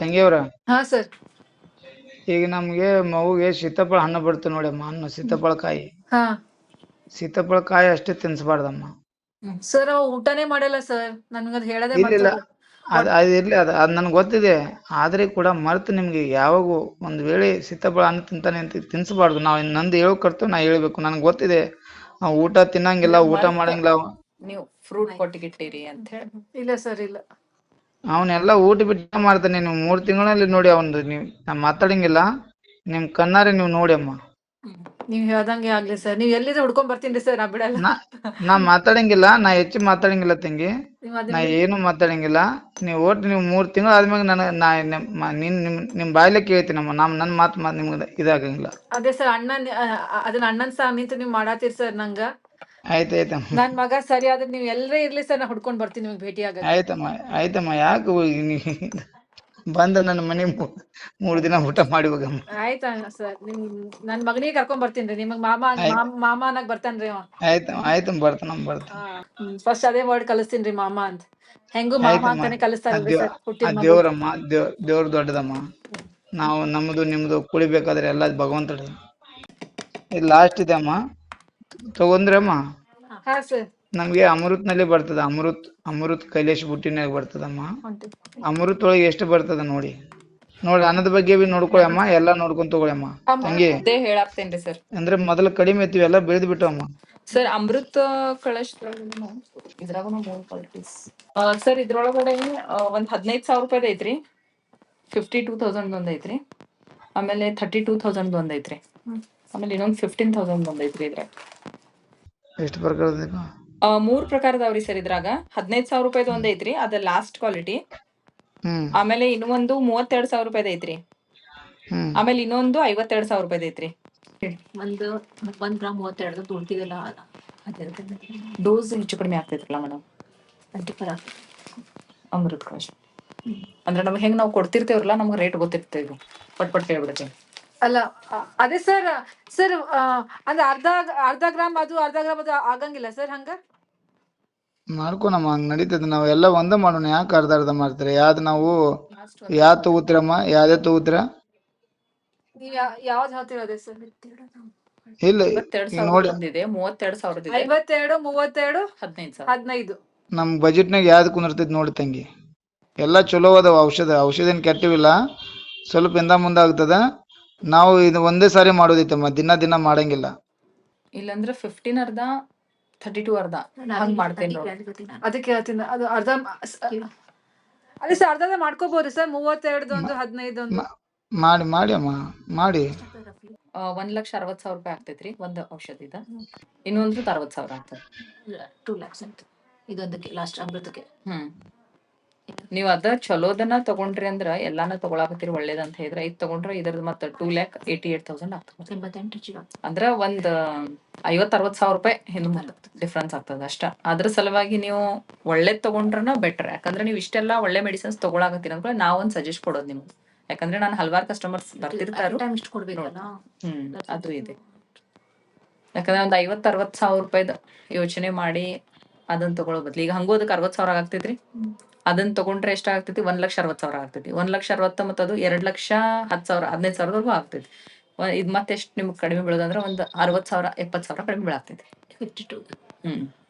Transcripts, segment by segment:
ತಂಗಿಯವ್ರ ಹಾ ಸರ್. ಈಗ ನಮ್ಗೆ ಮಗುಗೆ ಸೀತಾಫಳ ಹಣ್ಣು ಬರ್ತದೆ ನೋಡಮ್ಮ, ಹಣ್ಣು ಸೀತಾಫಳ ಕಾಯಿ. ಹಾ ಸೀತಾಫಳ ಕಾಯಿ ಅಷ್ಟೇ ತಿನ್ಸಬಾರ್ದಮ್ಮ. ಸರ್ ಅವ ಊಟನೇ ಮಾಡಲ್ಲ ಸರ್, ನನ್ಗದ್ ಹೇಳದೆ ಇಲ್ಲ ಮರ್ತೋಗ್ಬಿಟ್ಟು. ಅದ್ ಇರ್ಲಿ, ಅದ್ ನನ್ಗೆ ಗೊತ್ತಿದೆ. ಆದ್ರೆ ಕೂಡ ಮರ್ತು ನಿಮ್ಗೆ ಯಾವಾಗ ಒಂದ್ ವೇಳೆ ಸೀತಾಫಳ ಹಣ್ಣು ತಿಂತಾನೆ ಅಂತ ತಿನ್ಸಬಾರ್ದು. ನಾವ್ ನಂದು ಹೇಳೋ ಕರ್ತವ್ಯ ನಾ ಹೇಳ್ಬೇಕು. ನನ್ಗೆ ಗೊತ್ತಿದೆ ಊಟ ತಿನ್ನಂಗಿಲ್ಲ, ಊಟ ಮಾಡಂಗಿಲ್ಲ. ನೀವು ಫ್ರೂಟ್ ಕೊಟ್ಟಿಗಿಟ್ಟಿರಿ ಅಂತ ಹೇಳಿ. ಇಲ್ಲ ಸರ್ ಇಲ್ಲ. ಅವನ್ನೆಲ್ಲ ಊಟ ಬಿಟ್ಟು ಮಾಡ್ತಾನೆ. ನೀವು 3 ತಿಂಗಳಲ್ಲಿ ನೋಡಿ ಅವನ್ದು. ನೀವು ನಾ ಮಾತಾಡಂಗಿಲ್ಲ, ನಿಮ್ ಕಣ್ಣಾರೆ ನೀವು ನೋಡಿ ಅಮ್ಮ. ನೀವ್ ಹೇಳ್ದಂಗೆ ಆಗ್ಲಿ ಸರ್. ನೀವ್ ಎಲ್ಲಿದ್ರೆ ಹುಡ್ಕೊಂಡ್ ಬರ್ತೀನಿ ಸರ್, ನಾ ಬಿಡಲ್ಲ. ನಾ ಮಾತಾಡಂಗಿಲ್ಲ, ನಾ ಹೆಚ್ಚು ಮಾತಾಡಂಗಿಲ್ಲ ತಂಗಿ. ನೀವ್ ನಾ ಅದನ್ನ ಏನು ಮಾತಾಡಂಗಿಲ್ಲ. ನೀವು ಒಟ್ಟು ನೀವು 3 ತಿಂಗಳು ಆದ್ಮ್ಯಾಗ ನಿಮ್ ಬಾಯ್ಲೆ ಕೇಳ್ತೀನಮ್ಮ. ನನ್ ಮಾತು ನಿಮ್ಗೆ ಇದಾಗಂಗಿಲ್ಲ. ಅದೇ ಸರ್, ಅದನ್ನ ಅಣ್ಣನ್ ಸಹ ನಿಂತು ನೀವ್ ಮಾಡಾತೀರಿ ಸರ್ ನಂಗ. ಆಯ್ತಾಯ್ತಮ್ಮ. ನನ್ ಮಗ ಸರಿ ಆದ್ರೆ ನೀವ್ ಎಲ್ಲರೇ ಇರ್ಲಿ ಸರ್, ನಾ ಹುಡ್ಕೊಂಡ್ ಬರ್ತೀನಿ ನಿಮ್ಗೆ ಭೇಟಿ ಆಗಕ್ಕೆ. ಆಯ್ತಮ್ಮ ಯಾಕೆ ಬಂದ ನನ್ನ ಮನೆ 3 ದಿನ ಊಟ ಮಾಡಿ ಹೋಗಮ್ಮ. ಆಯ್ತಾ ಸರ್, ನನ್ ಮಗನಿಗೆ ಕರ್ಕೊಂಡ್ ಬರ್ತೀನಿ. ನಿಮಗ್ ಮಾಮ ಅನ್ನಕ್ ಬರ್ತಾನ್ರಿ ಅವ. ಆಯ್ತಮ್ಮ, ಬರ್ತಾನ. ಫಸ್ಟ್ ಅದೇ ವರ್ಡ್ ಕಲಿಸ್ತೀನ್ರಿ, ಮಾಮ ಅಂತ. ಹೆಂಗು ಮಾಮ ಆಯ್ತಮ್ಮ. ಅಂತಾನೆ ಕಲಿಸ್ತಾರಲ್ರಿ ಸರ್ ಆ ಹುಟ್ಟಿದ ಮಗು. ದೇವ್ರಮ್ಮ, ದೇವ್ರ ದೊಡ್ಡದಮ್ಮ. ನಾವು ನಮ್ದು ನಿಮ್ದು ಕುಳಿಬೇಕಾದ್ರೆ ಎಲ್ಲ ಭಗವಂತಡಿ. ಇದು ಲಾಸ್ಟ್ ಇದೆ ಅಮ್ಮ, ತಗೊಂಡ್ರಮ್ಮ. ಹಾ ಸರ್. ನಮ್ಗೆ ಅಮೃತ್ನಲ್ಲಿ ಬರ್ತದ. ಅಮೃತ್ ಕೈಲೇಶ್ ಬುಟ್ಟಿನಾಗ ಬರ್ತದಮ್ಮ. ಅಮೃತ್ ಒಳಗೆ ಎಷ್ಟು ಬರ್ತದ ನೋಡಿ. ಅನ್ನದ ಬಗ್ಗೆ ಬಿ ನೋಡ್ಕೊಳಮ್ಮ, ಎಲ್ಲಾ ನೋಡ್ಕೊಂಡ್ ತಗೊಳಮ್ಮ ತಂಗಿ. ಅದೇ ಹೇಳಾಕ್ತೇನ್ರಿ ಸರ್. ಅಂದ್ರೆ ಮೊದಲು ಕಡಿಮೆ ಇರ್ತೀವಿ, ಎಲ್ಲ ಬೆಳೆದ್ ಬಿಟ್ಟವಮ್ಮ. ಸರ್ ಅಮೃತ ಕಳಶ್ ಇದ್ರಾಗ ಕ್ವಾಲಿಟೀಸ್ ಸರ್. ಇದ್ರೊಳಗಡೆ ಒಂದ್ 15,000 ರೂಪಾಯಿ ಐತ್ರಿ, 52,000 ಒಂದ್ ಐತ್ರಿ, ಆಮೇಲೆ 32,000 ಒಂದ್ ಐತ್ರಿ, ಆಮೇಲೆ ಇನ್ನೊಂದ್ 15,000 ಒಂದ್ ಐತ್ರಿ. ಇದ್ರಾಗ ಎಷ್ಟು ಪ್ರಕಾರದ 3 ಪ್ರಕಾರದವ್ರಿ ಸರ್. ಇದ್ರಾಗ 15,000 ರೂಪಾಯಿದು ಒಂದ್ ಐತ್ರಿ, ಅದ ಲಾಸ್ಟ್ ಕ್ವಾಲಿಟಿ. ಆಮೇಲೆ ಇನ್ನೊಂದು 32,000 ರೂಪಾಯಿ ಐತ್ರಿ. ಆಮೇಲೆ ಇನ್ನೊಂದು 52,000 ರೂಪಾಯಿ ಐತ್ರಿ. ಒಂದು 1 ಗ್ರಾಮ್ 32 ತುಳ್ತಿದಲ್ಲ, ಡೋಸ್ ಹೆಚ್ಚು ಕಡಿಮೆ ಆಗ್ತೈತ್ರಲ್ಲ ಮೇಡಮ್. ಅಮೃತ್ ಕಳಶ್ ಅಂದ್ರೆ ನಮ್ಗೆ ಹೆಂಗ್ ನಾವು ಕೊಡ್ತಿರ್ತೇವ್ರಲ್ಲ, ನಮ್ಗೆ ರೇಟ್ ಗೊತ್ತಿರ್ತೇವೆ. ಪಟ್ ಹೇಳ್ಬಿಡ್ತೇವೆ. ಅಲ್ಲ ಅದೇ ಸರ್ ಅಂದ್ರೆ ಅರ್ಧ ಗ್ರಾಮ್ ಅದು ಆಗಂಗಿಲ್ಲ ಸರ್ ಹಂಗ. ಮಾಡ್ಕೊಳಮ್ಮ, ಹಂಗ್ ನಡೀತದೆ. ನಾವ್ ಎಲ್ಲ ಒಂದೇ ಮಾಡೋಣ. ಯಾಕೆ ಅರ್ಧ ಮಾಡ್ತಾರೆ? ಯಾವ್ದು ನಾವು ಯಾವ್ದು ತಗೋತೀರಮ್ಮ? ಯಾವ್ದೇ ತಗೋತೀರ? ನೀವ್ ಯಾವ್ದು ಹೇಳ್ತೀರ ಅದೇ ಸರ್. ಇಲ್ಲ 52,000 ಒಂದಿದೆ, 32,000 ಇದೆ, 52, 32, 15. ನಮ್ ಬಜೆಟ್ನಾಗ ಯಾವ್ದು ಕುಂದಿರ್ತೈತಿ ನೋಡಿ ತಂಗಿ. ಎಲ್ಲ ಚಲೋ ಅದಾವ. ಔಷಧ ಏನ್ ಕೆಟ್ಟಿವಿಲ್ಲ. ಸ್ವಲ್ಪ ಇಂದ ಮುಂದೆ ಆಗ್ತದ. ನಾವು ಇದು ಒಂದೇ ಸಾರಿ ಮಾಡೋದೈತಮ್ಮ, ದಿನ ಮಾಡಂಗಿಲ್ಲ. ಇಲ್ಲಾಂದ್ರೆ 15 ಅರ್ಧ, 32 ಅರ್ಧ ಹಂಗ್ ಮಾಡ್ತೇನೆ. ಅದಕ್ಕೆ ಹೇಳ್ತೀನಿ, ಅದು ಅರ್ಧ. ಅದೇ ಸರ್, ಅರ್ಧ ಮಾಡ್ಕೋಬಹುದು ಸರ್. 32 ಒಂದು 15 ಒಂದು ಮಾಡಿ ಅಮ್ಮ, ಮಾಡಿ. 1,60,000 ರೂಪಾಯಿ ಆಗ್ತೈತ್ರಿ ಒಂದ್ ಔಷಧಿದ. ಇನ್ನೊಂದು 60,000 ಆಗ್ತದೆ. 2 lakhs ಅಂತ ಇದೊಂದಕ್ಕೆ ಲಾಸ್ಟ್ ಅಮೃತಕ್ಕೆ. ನೀವ್ ಅದ ಚಲೋದನ್ನ ತಗೊಂಡ್ರಿ ಅಂದ್ರ ಎಲ್ಲಾನು ತಗೊಳಕತ್ತೀರಿ ಒಳ್ಳೇದಂತ ಹೇಳಿದ್ರೆ, ಇದ್ ತಗೊಂಡ್ರೆ ಇದ್ರದ್ ಮತ್ತ 2,88,000 ಆಗ್ತದೆ. 88,000 ಅಂದ್ರ ಒಂದ್ 50,000-60,000 ರೂಪಾಯಿ ಹಿಂದ್ ಮುಂದೆ ಡಿಫ್ರೆನ್ಸ್ ಆಗ್ತದ ಅಷ್ಟ. ಅದ್ರ ಸಲುವಾಗಿ ನೀವು ಒಳ್ಳೇದ್ ತಗೊಂಡ್ರನ ಬೆಟರ್. ಯಾಕಂದ್ರೆ ನೀವು ಇಷ್ಟೆಲ್ಲಾ ಒಳ್ಳೆ ಮೆಡಿಸಿನ್ಸ್ ತಗೊಳಕತ್ತೀರಿ ಅಂದ್ರೆ ನಾವೊಂದ್ ಸಜೆಸ್ಟ್ ಕೊಡೋದು ನಿಮ್ಗೆ. ಯಾಕಂದ್ರೆ ನಾನು ಹಲವಾರು ಕಸ್ಟಮರ್ಸ್ ಬರ್ತಿರ್ತಾರ. ಅದು ಇದೆ. ಯಾಕಂದ್ರೆ ಒಂದ್ 50,000-60,000 ರೂಪಾಯಿದ ಯೋಚನೆ ಮಾಡಿ ಅದನ್ನ ತಗೊಳ್ಳೋ ಬದ್ಲಿ, ಈಗ ಹಂಗೂ ಅದಕ್ಕೆ 60,000 ಆಗ್ತೈತ್ರಿ. ಅದನ್ನ ತಗೊಂಡ್ರೆ ಎಷ್ಟ ಆಗ್ತೈತಿ? 1,60,000 ಆಗ್ತೈತಿ. 1,60,000 ಮತ್ತು ಅದು 2,10,000 15,000 ಆಗ್ತೈತಿ. ಇದ್ ಮತ್ತೆ ಎಷ್ಟು ನಿಮ್ಗೆ ಕಡಿಮೆ ಬೀಳೋದಂದ್ರೆ ಒಂದ್ 60,000-70,000 ಕಡಿಮೆ ಬೀಳಾಗ್ತೈತಿ. 52.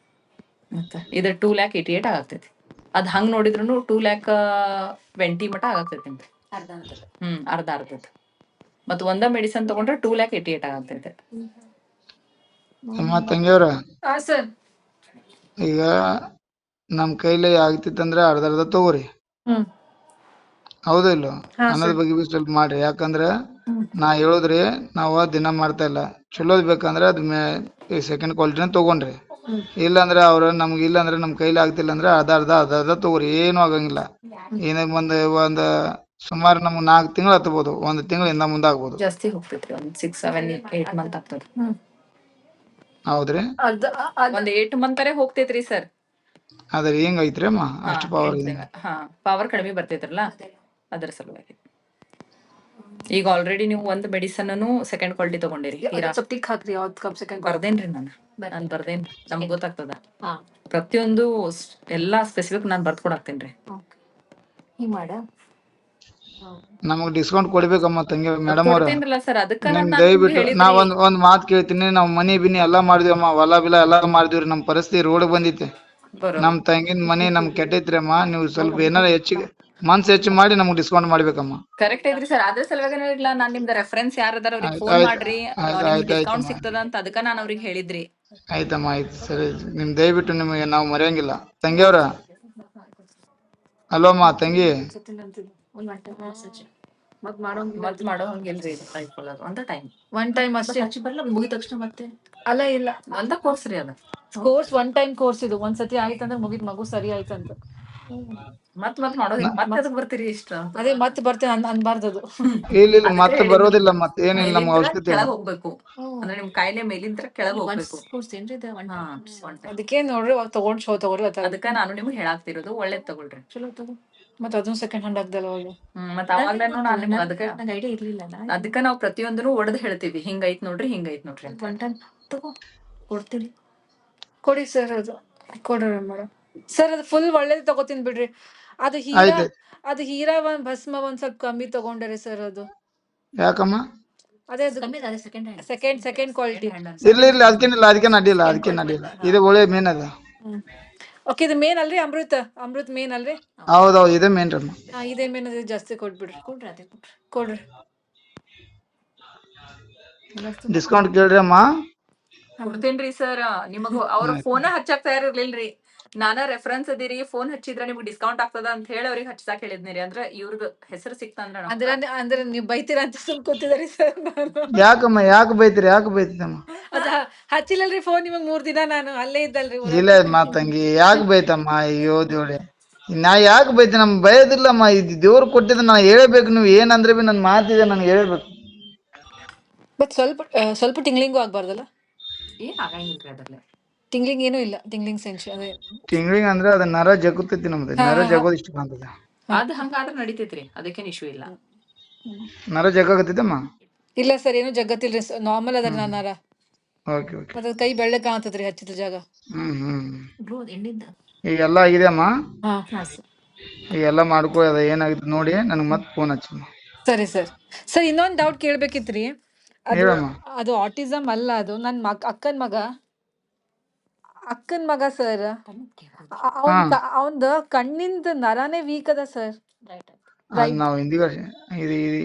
ಮತ್ತೆ ಇದು 2,88,000 ಆಗ್ತೈತಿ. ಅದ್ ಹಂಗ್ ನೋಡಿದ್ರು 2,20,000 ಮಟ ಆಗತೈತಿ. ಅರ್ಧ. ಮತ್ ಒಂದ ಮೆಡಿಸನ್ ತಗೊಂಡ್ರೆ 2,88,000 ಆಗ್ತೈತೆ. ಅಮ್ಮ ತಂಗಿಯವ್ರ, ಸರ್ ಈಗ ನಮ್ ಕೈಲಿ ಆಗ್ತಿತ್ತಂದ್ರೆ ಅರ್ಧ ತಗೋರಿ. ಹೌದಾ ಇಲ್ಲೋ? ಅನ್ನದ ಬಗ್ಗೆ ಸ್ವಲ್ಪ ಮಾಡ್ರಿ. ಯಾಕಂದ್ರೆ ನಾ ಹೇಳುದ್ರಿ, ನಾವ ದಿನ ಮಾಡ್ತಾ ಇಲ್ಲ. ಚಲೋದ್ ಬೇಕಂದ್ರೆ ಅದ್ ಸೆಕೆಂಡ್ ಕ್ವಾಲಿಟಿನ ತಗೊಂಡ್ರಿ. ಇಲ್ಲಾಂದ್ರೆ ನಮ್ಗೆ ಇಲ್ಲಾಂದ್ರೆ ನಮ್ ಕೈಲಿ ಆಗ್ತಿಲ್ಲ ಅಂದ್ರೆ ಅರ್ಧ ತಗೋರಿ. ಏನು ಆಗಂಗಿಲ್ಲ. ಏನ ಒಂದ್ ಸುಮಾರು ನಮ್ಗೆ 4 ತಿಂಗಳು ಹತ್ಬೋದು, 1 ತಿಂಗಳಿಂದ ಮುಂದೆ ಆಗ್ಬೋದು. ಜಾಸ್ತಿ ಹೋಗ್ತೈತ್ರಿ, ಒಂದ್ 6-7-8 ಮಂತ್ ಆಗ್ತದ. ಹೌದ್ರಿ, ಒಂದ್ 8 ಮಂತರೇ ಹೋಗ್ತೈತ್ರಿ ಸರ್. ಅದ್ರ ಹೆಂಗ್ ಐತ್ರಿ ಅಮ್ಮ? ಅಷ್ಟು ಪವರ್ ಇದೆ? ಪವರ್ ಕಡಿಮೆ ಬರ್ತೈತ್ರಲ್ಲ ಅದ್ರ ಸಲುವಾಗಿ. ಈಗ ಆಲ್ರೆಡಿ ನೀವು ಒಂದ್ ಮೆಡಿಸನ್ ಸೆಕೆಂಡ್ ಕ್ವಾಲಿಟಿ ತಗೊಂಡಿರಿ. ಬರ್ದೇನ್ರಿ ನಾನು ಬರ್ದೇನ್ರಿ. ನಮ್ಗೆ ಗೊತ್ತಾಗ್ತದ ಪ್ರತಿಯೊಂದು ಎಲ್ಲಾ ಸ್ಪೆಸಿಫಿಕ್ ನಾನ್ ಬರ್ದ್ ಕೊಡಾಕ್ತೇನ್ರಿ. ನಮಗ್ ಡಿಸ್ಕೌಂಟ್ ಕೊಡ್ಬೇಕಮ್ಮ ತಂಗಿ ಮೇಡಮ್ ಅವ್ರ. ಕೊಡ್ತೇನ್ರಲ್ಲ ಸರ್, ಅದಕ್ಕ ನಿಮ್ ನಾನು ನಿಮ್ಗೆ ದಯವಿಟ್ಟು ನಾ ಹೇಳಿದ್ರಿ. ಒಂದ್ ಮಾತ್ ಕೇಳ್ತೀನಿ, ನಾವ್ ಮನಿ ಬಿನಿ ಎಲ್ಲಾ ಮಾಡಿದ್ವಮ್ಮ, ಹೊಲ ಬಿಲ ಎಲ್ಲಾ ಮಾಡಿದ್ವಿ, ನಮ್ ಪರಿಸ್ಥಿತಿ ರೋಡ್ ಬಂದಿತ್ತೆ. ನಮ್ ತಂಗಿನ ಮನಿ ನಮ್ ಕೆಟ್ಟೈತ್ರಿ ಅಮ್ಮ, ನೀವು ಸ್ವಲ್ಪ ಏನಾರ ಹೆಚ್ಚಿಗೆ ಮನ್ಸ್ ಹೆಚ್ಚು ಮಾಡಿ ನಮ್ಗ್ ಡಿಸ್ಕೌಂಟ್ ಮಾಡ್ಬೇಕಮ್ಮ. ಕರೆಕ್ಟ್ ಐತ್ರಿ ಸರ್, ಅದ್ರ ಸಲುವಾಗಿ ಇಲ್ಲ, ನಾನ್ ನಿಮ್ದ ರೆಫರೆನ್ಸ್ ಯಾರದಾರ ಅವ್ರಿಗೆ ಆಯ್ತ್ ಫೋನ್ ಆಯ್ತ್ ಮಾಡ್ರಿ, ಆಯ್ತ್ ನಿಮ್ಗೆ ಆಯ್ತ್ ಡಿಸ್ಕೌಂಟ್ ಆಯ್ತಮ್ಮ ಸಿಗ್ತದ ಅಂತ ಅದಕ್ಕ ನಾನು ಅವ್ರಿಗೆ ಹೇಳಿದ್ರಿ. ಆಯ್ತಮ್ಮ ಆಯ್ತು ಸರಿ. ನಿಮ್ ದಯವಿಟ್ಟು ನಿಮಗೆ ನಾವು ಮರೆಯಂಗಿಲ್ಲ ತಂಗಿಯವ್ರ. ಅಲ್ವಮ್ಮ ತಂಗಿ? ಮತ್ ಮಾಡೋ ಹಂಗಿಲ್ರಿ, ಒಂದ ಟೈಮ್ ಒನ್ ಟೈಮ್ ಅಷ್ಟೇ ಮುಗಿದ ತಕ್ಷಣ ಮತ್ತೆ ಅಲ್ಲ ಇಲ್ಲ ಒಂದ ಕೋರ್ಸ್ ರೀ ಅದ. ಕೋರ್ಸ್ ಒನ್ ಟೈಮ್ ಕೋರ್ಸ್ ಇದು, ಒಂದ್ಸತಿ ಆಯ್ತಂದ್ರೆ ಮುಗಿದ್ ಮಗು ಸರಿ ಆಯ್ತಂತ. ಮತ್ ಮಾಡೋದಿಲ್ಲ, ಮತ್ತೆ ಅದಕ್ ಬರ್ತೀರಿ ಇಷ್ಟ. ಅದೇ ಮತ್ತೆ ಬರ್ತೇನೆ ಅನ್ಬಾರ್ದದು. ಇಲ್ಲ ಮತ್ತೆ ಬರೋದಿಲ್ಲ, ಮತ್ತೆ ಏನಿಲ್ಲ ನಮ್ಗೆ ಅವಶ್ಯಕತೆ ಇಲ್ಲ. ಕೆಳಗ್ ಹೋಗ್ಬೇಕು ಅಂದ್ರೆ ನಿಮ್ ಕಾಯಿಲೆ ಮೇಲಿಂದ ಕೆಳಗ್ ಹೋಗ್ಬೇಕು. ಅದಕ್ಕೆ ನೋಡ್ರಿ ಅವಾಗ ತಗೊಂಡ್ ಶೋ ತಗೋರಿ. ಅದಕ್ಕ ನಾನು ನಿಮ್ಗೆ ಹೇಳಾಕ್ತಿರೋದು, ಒಳ್ಳೇದ್ ತಗೊಳ್ರಿ. ಚಲೋ ತಗೋ. ಮತ್ತೆ ಅದನ್ನ ಸೆಕೆಂಡ್ ಹ್ಯಾಂಡ್ ಆಗ್ದಲ್ಲ ಅವಾಗ. ಮತ್ ಅವಾಗ್ಲೇನು ನಾನು ನಿಮ್ಗೆ ಐಡಿಯಾ ಇರ್ಲಿಲ್ಲ. ಅದಕ್ಕ ನಾವು ಪ್ರತಿಯೊಂದನ್ನು ಒಡೆದ್ ಹೇಳ್ತೀವಿ, ಹಿಂಗೈತ್ ನೋಡ್ರಿ ಹಿಂಗೈತ್ ನೋಡ್ರಿ ಅಂತ. ಒನ್ ಟೈಮ್ ತಗೋ ಕೊಡ್ತೀನಿ. ಕೊಡಿ ಸರ್, ಅದು ಕೊಡ್ರಿ ಮೇಡಮ್. ಸರ್ ಅದು ಫುಲ್ ಒಳ್ಳೇದು ತಗೋತೀನಿ ಬಿಡ್ರಿ. ಅದು ಹೀರಾ, ಆಯ್ತು. ಅದು ಹೀರಾ ಒಂದ್ ಭಸ್ಮ ಒಂದ್ ಸ್ವಲ್ಪ ಕಮ್ಮಿ ತಗೊಂಡ್ರಿ ಸರ್. ಅದು ಯಾಕಮ್ಮ? ಅದೇ ಅದು ಸೆಕೆಂಡ್ ಕ್ವಾಲಿಟಿ. ಇಲ್ಲ ಅದಕ್ಕೇನ್ ಅಡ್ಡಿಲ್ಲ. ಇದು ಒಳ್ಳೆ ಮೇನ್ ಅದ. ಓಕೆ, ಇದು ಮೇನ್ ಅಲ್ರಿ? ಅಮೃತ್ ಮೇನ್ ಅಲ್ರಿ? ಹೌದೌದು, ಇದೇ ಮೇನ್ ರಮ್ಮ. ಇದೇ ಮೇನ್ ಅದ, ಜಾಸ್ತಿ ಕೊಟ್ಬಿಡ್ರಿ. ಕೊಡ್ರಿ. ಡಿಸ್ಕೌಂಟ್ ಕೇಳ್ರಿ ಅಮ್ಮ. ಕೊಡ್ತೇನ್ರಿ ಸರ್. ನಿಮಗ ಅವ್ರ ಫೋನ್ ಹಚ್ಚಾಕ್ ತಯಾರಿರ್ಲಿಲ್ರಿ, ನಾನ ರೆಫರೆನ್ಸ್ ಅದಿರಿ, ಫೋನ್ ಹಚ್ಚಿದ್ರ ನಿಮ್ಗೆ ಡಿಸ್ಕೌಂಟ್ ಆಗ್ತದ ಅಂತ ಹೇಳಿ ಅವ್ರಿಗೆ ಹಚ್ಚಾಕ್ ಹೇಳಿದ್ನಿರಿ. ಅಂದ್ರೆ ಇವ್ರದ್ದು ಹೆಸರು ಸಿಕ್ತಂದ್ರ ಅಂದ್ರೆ ನೀವ್ ಬೈತೀರಾ ಅಂತ ಸುಮ್ ಕೂತಿದಾರಿ ಸರ್ ನಾನು. ಯಾಕಮ್ಮ ಯಾಕೆ ಬೈತಿದ್ದಮ್ಮ? ಅದ ಹಚ್ಚಿಲ್ಲಲ್ರಿ ಫೋನ್ ನಿಮಗ್ 3 ದಿನ, ನಾನು ಅಲ್ಲೇ ಇದ್ದಲ್ರಿ. ಇಲ್ಲ ಮಾತಂಗಿ, ಯಾಕೆ ಬೈತಮ್ಮ? ಅಯ್ಯೋ ದೇವ್ರೆ, ನಾ ಯಾಕೆ ಬೈತೀನಿ? ನಮ್ ಬಯೋದಿಲ್ಲಮ್ಮ, ಇದು ದೇವ್ರು ಕೊಟ್ಟಿದ್ದ, ನಾ ಹೇಳ್ಬೇಕು. ನೀವು ಏನಂದ್ರೆ ಬಿ ನನ್ ಮಾತಿದೆ, ನನ್ಗೆ ಹೇಳ್ಬೇಕು. ಬಟ್ ಸ್ವಲ್ಪ ಟಿಂಗ್ಲಿಂಗು ಆಗ್ಬಾರ್ದಲ್ಲ? ಏನ್ ಆಗಂಗಿಲ್ರಿ ಅದ್ರಲ್ಲಿ. ಟಿಂಗ್ಲಿಂಗ್ ಏನೂ ಇಲ್ಲ. ಟಿಂಗ್ಲಿಂಗ್ ಸೆನ್ಷನ್ ಅದೇ ತಿಂಗ್ಳಿಗೆ ಅಂದ್ರೆ ಅದ ನರ ಜಗುತ್ತೈತಿ, ನಮ್ದು ನರ ಜಗೋದ್ ಇಷ್ಟ ಕಾಣ್ತದ. ಅದ್ ಹಂಗಾದ್ರೆ ನಡಿತೈತ್ರಿ, ಅದಕ್ಕೇನ್ ಇಶ್ಯೂ ಇಲ್ಲ. ನರ ಜಗಾಕತ್ತೈತಮ್ಮ? ಇಲ್ಲ ಸರ್, ಏನು ಜಗತ್ತಿಲ್ರಿ, ನಾರ್ಮಲ್ ಅದ ನರ. Okay okay. ಮತ್ತೆ ಕೈ ಬೆಳ್ಳಗ್ ಕಾಣ್ತದ್ರಿ ಹಚ್ಚಿದ ಜಾಗ. ಈಗೆಲ್ಲ ಆಗಿದೆಯಮ್ಮ. ಹಾ ಈಗೆಲ್ಲ ಮಾಡ್ಕೋ, ಅದ ಏನಾಗಿತ್ತು ನೋಡಿ ನನಗೆ ಮತ್ತೆ ಫೋನ್ ಹಚ್ಚಮ್ಮ. ಸರಿ ಸರ್. ಸರ್ ಇನ್ನೊಂದ್ ಡೌಟ್ ಕೇಳ್ಬೇಕಿತ್ರಿ. ಹೇಳಮ್ಮ. ಅದು ಆಟಿಸಮ್ ಅಲ್ಲ, ಅದು ನನ್ ಅಕ್ಕನ್ ಮಗ ಸರ್. ಅವಂದ ಕಣ್ಣಿಂದ ನರಾನೇ ವೀಕ್ ಅದ ಸರ್. ಅದ್ ನಾವು ಹಿಂದಿಗ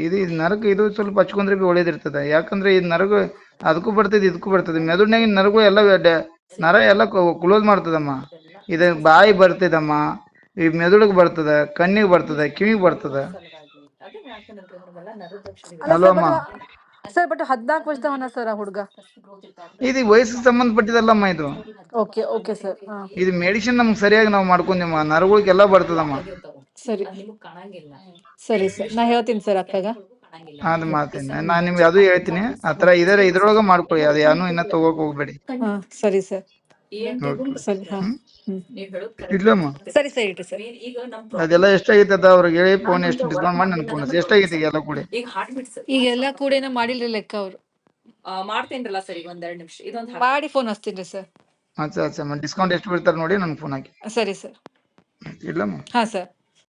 ಇದು ನರಕ ಇದು ಸ್ವಲ್ಪ ಹಚ್ಕೊಂಡ್ರೆ ಬಿ ಒಳ್ಳೇದಿರ್ತದೆ. ಯಾಕಂದ್ರೆ ಇದು ನರಗ ಅದಕ್ಕೂ ಬರ್ತದೆ ಇದಕ್ಕೂ ಬರ್ತದೆ. ಮೆದುಳಿನಾಗ ನರಗು ಎಲ್ಲ ನರ ಎಲ್ಲ ಕ್ಲೋಸ್ ಮಾಡ್ತದಮ್ಮ. ಇದು ಬಾಯಿ ಬರ್ತದಮ್ಮ, ಈ ಮೆದುಳಿಗೆ ಬರ್ತದ, ಕಣ್ಣಿಗೆ ಬರ್ತದ, ಕಿವಿಗೆ ಬರ್ತದ. ಹಲೋ ಅಮ್ಮ. ಸರ್ ಬಟ್ 14 ವರ್ಷದವನ ಸರ್ ಆ ಹುಡ್ಗ. ಇದು ವಯಸ್ಸಿಗೆ ಸಂಬಂಧಪಟ್ಟಿದಲ್ಲಮ್ಮ ಇದು. Okay sir. ಇದು ಮೆಡಿಸಿನ್ ನಮ್ಗೆ ಸರಿಯಾಗಿ ನಾವು ಮಾಡ್ಕೊಂಡೇಮ್ಮ, ನರಗಳಿಗೆಲ್ಲ ಬರ್ತದಮ್ಮ. ಸರಿ ಸರಿ ಸರ್, ನಾ ಹೇಳ್ತೀನಿ ಸರ್ ಅಕ್ಕಗ. ಅದು ಮಾತೇನೆ, ನಾನ್ ನಿಮ್ಗೆ ಅದು ಹೇಳ್ತೀನಿ. ಆತರ ಇದ್ರೊಳಗ ಮಾಡ್ಕೊಳ್ಳಿ, ಅದು ಯಾನು ಇನ್ನ ತಗೋಕ್ ಹೋಗ್ಬೇಡಿ. ಸರಿ ಸರ್. ಸರಿ. ಇಡ್ಲಮ್ಮ. ಸರಿ ಸರ್, ಇಡ್ರಿ ಸರ್. ಅದೆಲ್ಲ ಎಷ್ಟಾಗೈತೆ ಅದ ಅವ್ರಿಗೆ ಹೇಳಿ, ಫೋನ್ ಎಷ್ಟು ಡಿಸ್ಕೌಂಟ್ ಮಾಡಿ ನನ್ ಫೋನ್ ಎಷ್ಟಾಗೈತೆ ಎಲ್ಲ ಕೂಡ. ಈಗೆಲ್ಲ ಕೂಡ ಏನೋ ಮಾಡಿಲ್ರಿ ಲೆಕ್ಕ ಅವ್ರು. ಮಾಡ್ತೇನ್ರಲ್ಲ ಸರ್, ಈಗ 1-2 ನಿಮಿಷ ಇದೊಂದು ಮಾಡಿ ಫೋನ್ ಹಚ್ತೀನಿ ಸರ್. ಅಚ್ಚಾ ಡಿಸ್ಕೌಂಟ್ ಎಷ್ಟು ಬೀಳ್ತಾರೆ ನೋಡಿ, ನನ್ಗೆ ಫೋನ್ ಹಾಕಿ. ಸರಿ ಸರ್. ಇಡ್ಲಮ್ಮ. ಹಾ ಸರ್.